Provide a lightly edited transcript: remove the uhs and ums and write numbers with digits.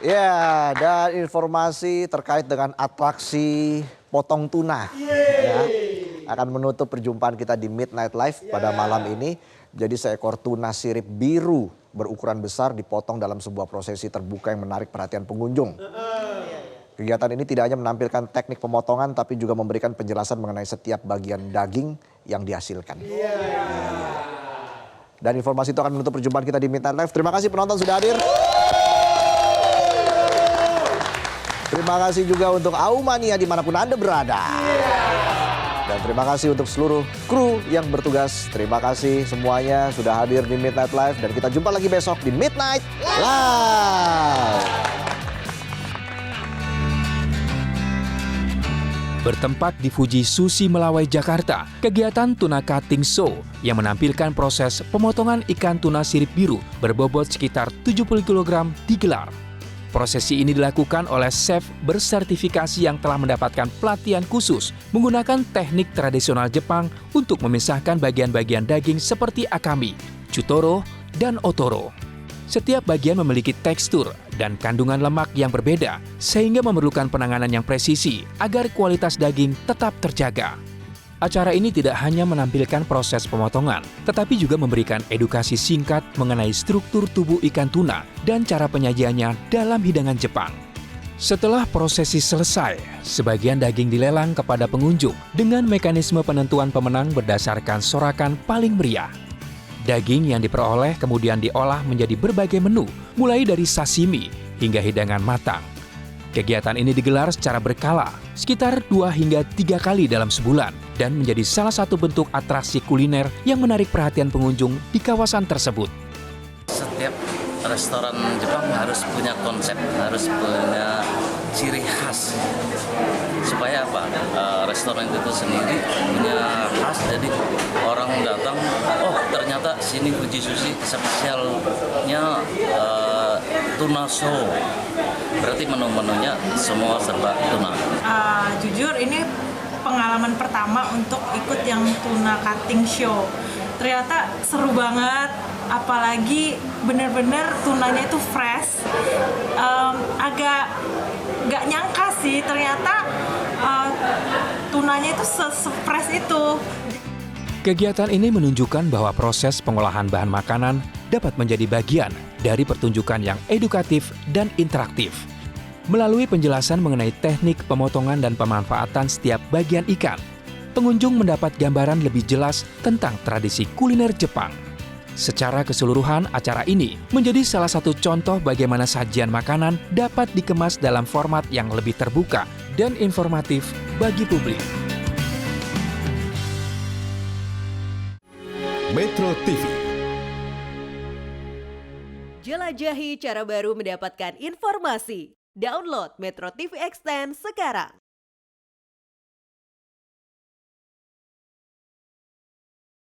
Ya, dan informasi terkait dengan atraksi potong tuna ya, akan menutup perjumpaan kita di Midnight Live pada malam ini. Jadi seekor tuna sirip biru berukuran besar dipotong dalam sebuah prosesi terbuka yang menarik perhatian pengunjung. Kegiatan ini tidak hanya menampilkan teknik pemotongan tapi juga memberikan penjelasan mengenai setiap bagian daging yang dihasilkan. Dan informasi itu akan menutup perjumpaan kita di Midnight Live. Terima kasih penonton sudah hadir. Terima kasih juga untuk Aumania dimanapun Anda berada. Dan terima kasih untuk seluruh kru yang bertugas. Terima kasih semuanya sudah hadir di Midnight Live. Dan kita jumpa lagi besok di Midnight Live. Bertempat di Fuji Sushi Melawai, Jakarta, kegiatan Tuna Cutting Show yang menampilkan proses pemotongan ikan tuna sirip biru berbobot sekitar 70 kg digelar. Prosesi ini dilakukan oleh chef bersertifikasi yang telah mendapatkan pelatihan khusus menggunakan teknik tradisional Jepang untuk memisahkan bagian-bagian daging seperti akami, chutoro, dan otoro. Setiap bagian memiliki tekstur dan kandungan lemak yang berbeda, sehingga memerlukan penanganan yang presisi agar kualitas daging tetap terjaga. Acara ini tidak hanya menampilkan proses pemotongan, tetapi juga memberikan edukasi singkat mengenai struktur tubuh ikan tuna dan cara penyajiannya dalam hidangan Jepang. Setelah prosesi selesai, sebagian daging dilelang kepada pengunjung dengan mekanisme penentuan pemenang berdasarkan sorakan paling meriah. Daging yang diperoleh kemudian diolah menjadi berbagai menu, mulai dari sashimi hingga hidangan matang. Kegiatan ini digelar secara berkala, sekitar 2 hingga 3 kali dalam sebulan, dan menjadi salah satu bentuk atraksi kuliner yang menarik perhatian pengunjung di kawasan tersebut. Setiap restoran Jepang harus punya konsep, harus punya ciri khas. Supaya apa? Restoran itu sendiri punya khas, jadi orang datang, oh ternyata sini Fuji Sushi spesialnya tuna show. Berarti menu-menunya semua serba tuna. Jujur ini pengalaman pertama untuk ikut yang tuna cutting show. Ternyata seru banget, apalagi bener-bener tunanya itu fresh. Agak nggak nyangka sih ternyata tunanya itu se-fresh itu. Kegiatan ini menunjukkan bahwa proses pengolahan bahan makanan dapat menjadi bagian dari pertunjukan yang edukatif dan interaktif. Melalui penjelasan mengenai teknik pemotongan dan pemanfaatan setiap bagian ikan, pengunjung mendapat gambaran lebih jelas tentang tradisi kuliner Jepang. Secara keseluruhan, acara ini menjadi salah satu contoh bagaimana sajian makanan dapat dikemas dalam format yang lebih terbuka dan informatif bagi publik. Metro TV. Jelajahi cara baru mendapatkan informasi. Download Metro TV Extend sekarang.